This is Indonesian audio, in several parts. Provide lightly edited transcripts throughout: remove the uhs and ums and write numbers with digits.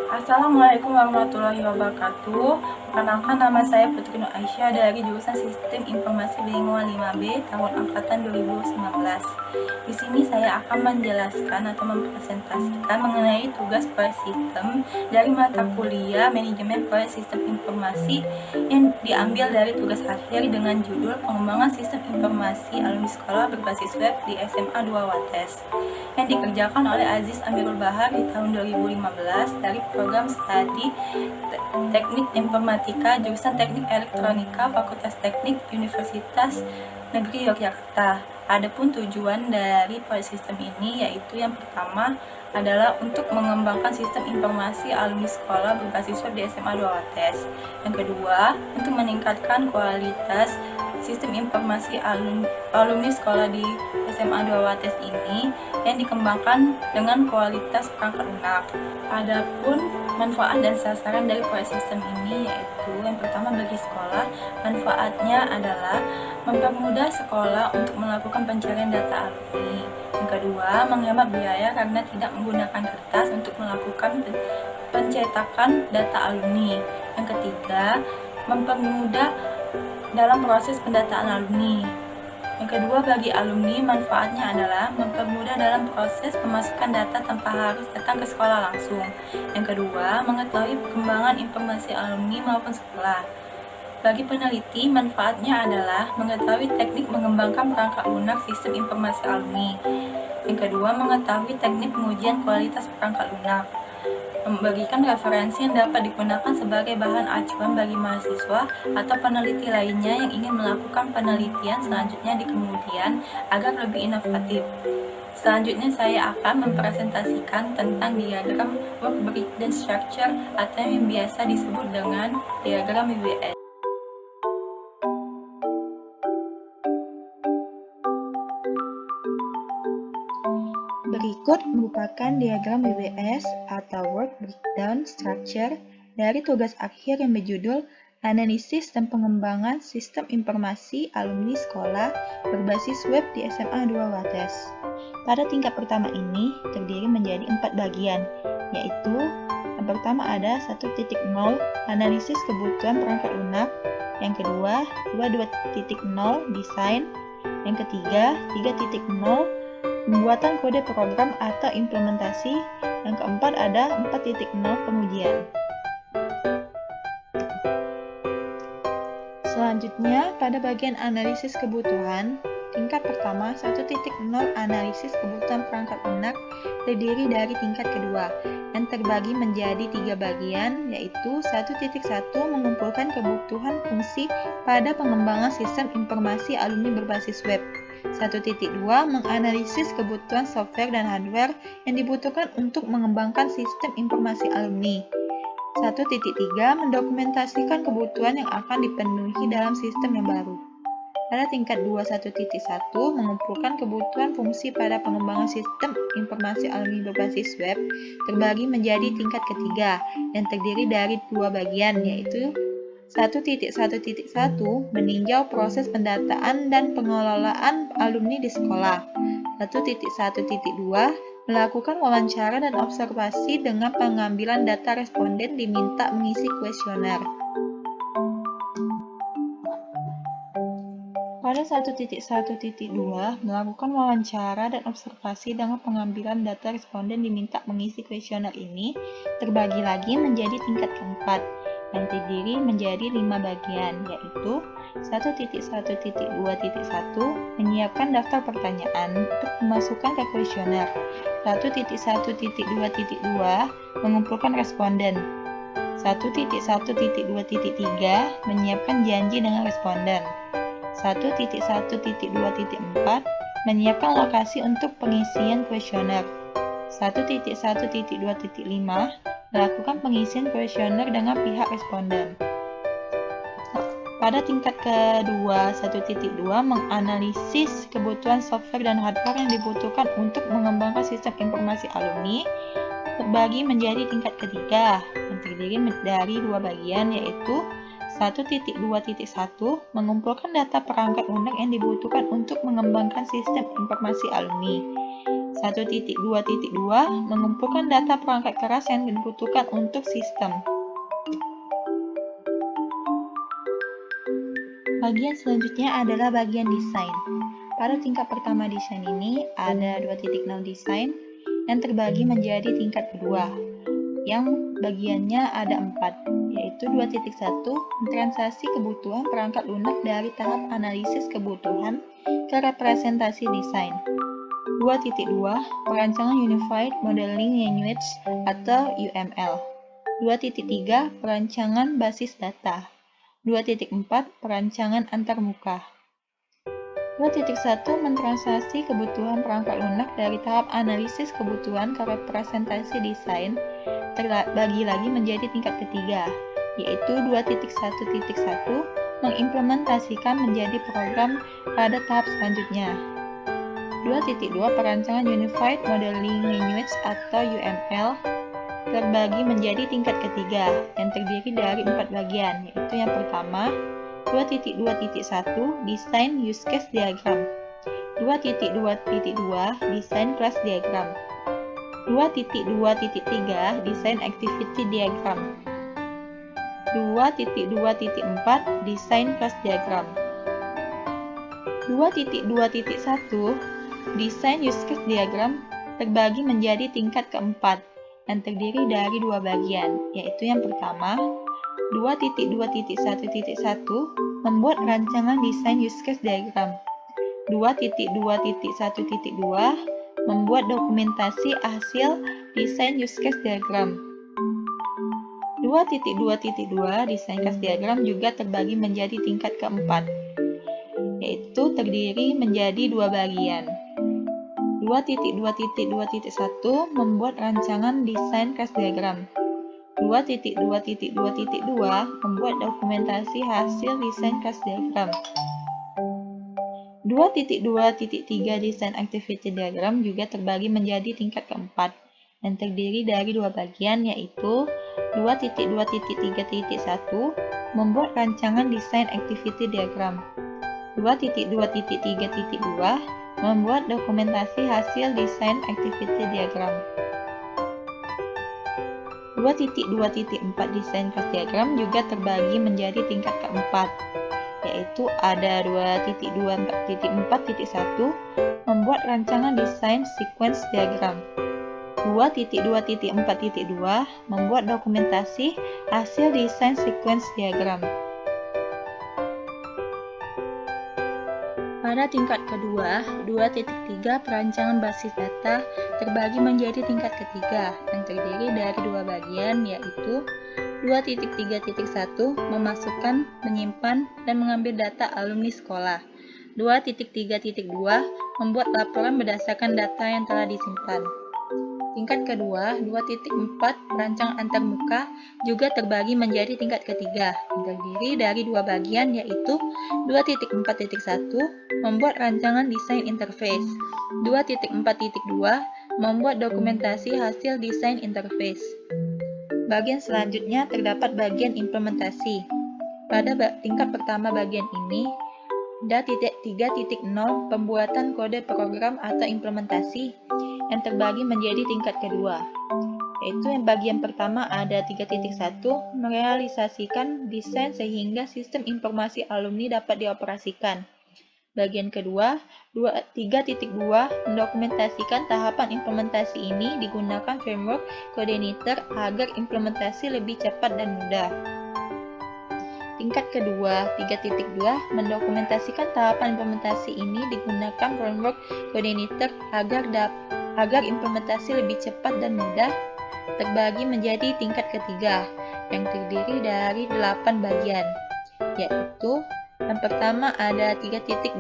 Assalamualaikum warahmatullahi wabarakatuh. Perkenalkan, nama saya Putri Nur Aisyah dari jurusan Sistem Informasi Bilingual 5B tahun angkatan 2019. Di sini saya akan menjelaskan atau mempresentasikan mengenai tugas proyek sistem dari mata kuliah Manajemen Proyek Sistem Informasi yang diambil dari tugas akhir dengan judul Pengembangan Sistem Informasi Alumni Sekolah Berbasis Web di SMA 2 Wates yang dikerjakan oleh Aziz Amirul Bahar di tahun 2015 dari program studi Teknik Informatika jurusan Teknik Elektronika Fakultas Teknik Universitas Negeri Yogyakarta. Adapun tujuan dari proyek sistem ini yaitu yang pertama adalah untuk mengembangkan sistem informasi alumni sekolah berbasis web di SMA 2 Wates. Yang kedua, untuk meningkatkan kualitas sistem informasi alumni sekolah di SMA 2 Wates ini yang dikembangkan dengan kualitas perangkat lunak. Adapun manfaat dan sasaran dari proyek sistem ini yaitu yang pertama bagi sekolah, manfaatnya adalah mempermudah sekolah untuk melakukan pencarian data alumni. Yang kedua, menghemat biaya karena tidak menggunakan kertas untuk melakukan pencetakan data alumni. Yang ketiga, mempermudah dalam proses pendataan alumni. Yang kedua, bagi alumni, manfaatnya adalah mempermudah dalam proses pemasukan data tanpa harus datang ke sekolah langsung. Yang kedua, mengetahui perkembangan informasi alumni maupun sekolah. Bagi peneliti, manfaatnya adalah mengetahui teknik mengembangkan perangkat lunak sistem informasi alumni. Yang kedua, mengetahui teknik pengujian kualitas perangkat lunak. Memberikan referensi yang dapat digunakan sebagai bahan acuan bagi mahasiswa atau peneliti lainnya yang ingin melakukan penelitian selanjutnya di kemudian agar lebih inovatif. Selanjutnya saya akan mempresentasikan tentang diagram work breakdown structure atau yang biasa disebut dengan diagram WBS. Berikut merupakan diagram WBS atau Work Breakdown Structure dari tugas akhir yang berjudul Analisis dan Pengembangan Sistem Informasi Alumni Sekolah Berbasis Web di SMA 2 Wates. Pada tingkat pertama ini terdiri menjadi 4 bagian, yaitu yang pertama ada 1.0 analisis kebutuhan perangkat lunak, yang kedua 2.0 desain, yang ketiga 3.0 pembuatan kode program atau implementasi, yang keempat ada 4.0 pengujian. Selanjutnya, pada bagian analisis kebutuhan, tingkat pertama 1.0 analisis kebutuhan perangkat lunak terdiri dari tingkat kedua, yang terbagi menjadi 3 bagian, yaitu 1.1 mengumpulkan kebutuhan fungsi pada pengembangan sistem informasi alumni berbasis web. 1.2 menganalisis kebutuhan software dan hardware yang dibutuhkan untuk mengembangkan sistem informasi alumni. 1.3 mendokumentasikan kebutuhan yang akan dipenuhi dalam sistem yang baru. Pada tingkat 2 1.1 mengumpulkan kebutuhan fungsi pada pengembangan sistem informasi alumni berbasis web terbagi menjadi tingkat ketiga yang terdiri dari 2 bagian, yaitu 1.1.1 meninjau proses pendataan dan pengelolaan alumni di sekolah. 1.1.2 melakukan wawancara dan observasi dengan pengambilan data responden diminta mengisi kuesioner. Pada 1.1.2 melakukan wawancara dan observasi dengan pengambilan data responden diminta mengisi kuesioner ini terbagi lagi menjadi tingkat keempat yang terdiri menjadi 5 bagian, yaitu 1.1.2.1 menyiapkan daftar pertanyaan untuk dimasukkan ke kuesioner. 1.1.2.2 mengumpulkan responden. 1.1.2.3 menyiapkan janji dengan responden. 1.1.2.4 menyiapkan lokasi untuk pengisian kuesioner. 1.1.2.5 melakukan pengisian kuesioner dengan pihak responden. Pada tingkat kedua 1.2 menganalisis kebutuhan software dan hardware yang dibutuhkan untuk mengembangkan sistem informasi alumni terbagi menjadi tingkat ketiga yang terdiri dari 2 bagian, yaitu 1.2.1 mengumpulkan data perangkat lunak yang dibutuhkan untuk mengembangkan sistem informasi alumni. 1.2.2 mengumpulkan data perangkat keras yang dibutuhkan untuk sistem. Bagian selanjutnya adalah bagian desain. Pada tingkat pertama desain ini ada 2.0 desain yang terbagi menjadi tingkat kedua, yang bagiannya ada 4, yaitu 2.1 transaksi kebutuhan perangkat lunak dari tahap analisis kebutuhan ke representasi desain. 2.2 perancangan Unified Modeling Language atau UML. 2.3 perancangan basis data. 2.4 perancangan antarmuka. 2.1 mentransaksi kebutuhan perangkat lunak dari tahap analisis kebutuhan ke representasi desain terbagi lagi menjadi tingkat ketiga, yaitu 2.1.1 mengimplementasikan menjadi program pada tahap selanjutnya. 2.2 perancangan Unified Modeling Language atau UML terbagi menjadi tingkat ketiga yang terdiri dari 4 bagian, yaitu yang pertama 2.2.1 Desain Use Case Diagram, 2.2.2 Desain Class Diagram, 2.2.3 Desain Activity Diagram, 2.2.4 Desain Class Diagram. 2.2.1 Desain Use Case Diagram terbagi menjadi tingkat keempat yang terdiri dari 2 bagian, yaitu yang pertama 2.2.1.1 membuat rancangan desain use case diagram, 2.2.1.2 membuat dokumentasi hasil desain use case diagram. 2.2.2 desain case diagram juga terbagi menjadi tingkat keempat, yaitu terdiri menjadi 2 bagian. 2.2.2.1 membuat rancangan desain case diagram. 2.2.2.2 membuat dokumentasi hasil desain case diagram. 2.2.3 desain activity diagram juga terbagi menjadi tingkat keempat yang terdiri dari 2 bagian, yaitu 2.2.3.1 membuat rancangan desain activity diagram. 2.2.3.2 membuat dokumentasi hasil desain activity diagram. 2.2.4 desain class diagram juga terbagi menjadi tingkat keempat, yaitu ada 2.2.4.1 membuat rancangan desain sequence diagram. 2.2.4.2 membuat dokumentasi hasil desain sequence diagram. Pada tingkat kedua, 2.3 perancangan basis data terbagi menjadi tingkat ketiga yang terdiri dari 2 bagian, yaitu 2.3.1 memasukkan, menyimpan, dan mengambil data alumni sekolah. 2.3.2 membuat laporan berdasarkan data yang telah disimpan. Tingkat kedua, 2.4 perancangan antarmuka juga terbagi menjadi tingkat ketiga yang terdiri dari 2 bagian, yaitu 2.4.1 membuat rancangan desain interface, 2.4.2 membuat dokumentasi hasil desain interface. Bagian selanjutnya terdapat bagian implementasi. Pada tingkat pertama bagian ini, ada 3.0 pembuatan kode program atau implementasi yang terbagi menjadi tingkat kedua, yaitu yang bagian pertama ada 3.1 merealisasikan desain sehingga sistem informasi alumni dapat dioperasikan. Bagian kedua, 3.2 mendokumentasikan tahapan implementasi ini digunakan framework coordinator agar implementasi lebih cepat dan mudah. Tingkat kedua, 3.2 mendokumentasikan tahapan implementasi ini digunakan framework coordinator agar implementasi lebih cepat dan mudah, terbagi menjadi tingkat ketiga yang terdiri dari 8 bagian, yaitu yang pertama ada 3.2.1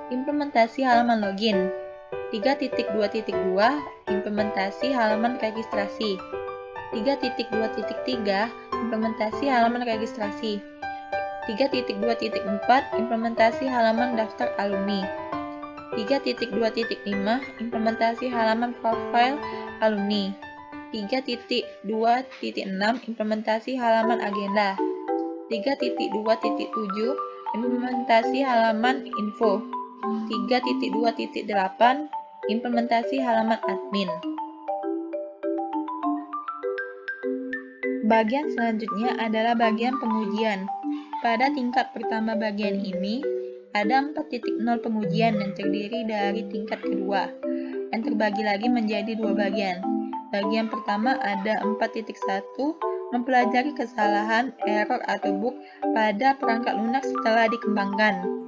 implementasi halaman login, 3.2.2 implementasi halaman registrasi, 3.2.3 implementasi halaman registrasi, 3.2.4 implementasi halaman daftar alumni, 3.2.5 implementasi halaman profile alumni, 3.2.6 implementasi halaman agenda, 3.2.7 implementasi halaman info, 3.2.8 Implementasi halaman admin. Bagian selanjutnya adalah bagian pengujian. Pada tingkat pertama bagian ini, ada 4.0 pengujian yang terdiri dari tingkat kedua, yang terbagi lagi menjadi dua bagian. Bagian pertama ada 4.1, mempelajari kesalahan, error, atau bug pada perangkat lunak setelah dikembangkan.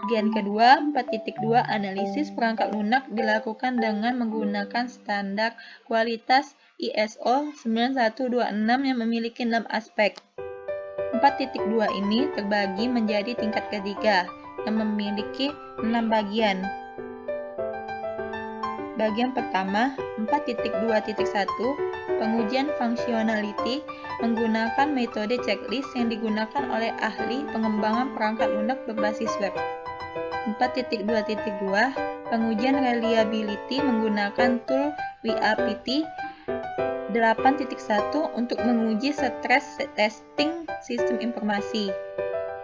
Bagian kedua, 4.2, analisis perangkat lunak dilakukan dengan menggunakan standar kualitas ISO 9126 yang memiliki 6 aspek. 4.2 ini terbagi menjadi tingkat ketiga yang memiliki 6 bagian. Bagian pertama, 4.2.1, pengujian functionality menggunakan metode checklist yang digunakan oleh ahli pengembangan perangkat lunak berbasis web. 4.2.2, pengujian reliability menggunakan tool WAPT. 8.1, untuk menguji stress testing sistem informasi.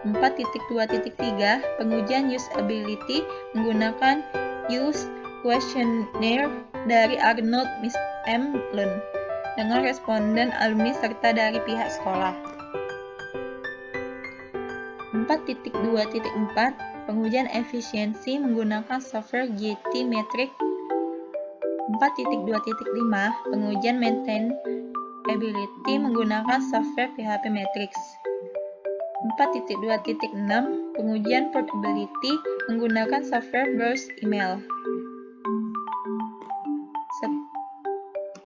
4.2.3, pengujian usability menggunakan use questionnaire dari Arnold M. Lund dengan responden alumni serta dari pihak sekolah. 4.2.4, pengujian efisiensi menggunakan software GT Metric. 4.2.5, pengujian maintainability menggunakan software PHP Metrics. 4.2.6, pengujian portability menggunakan software Burst Email.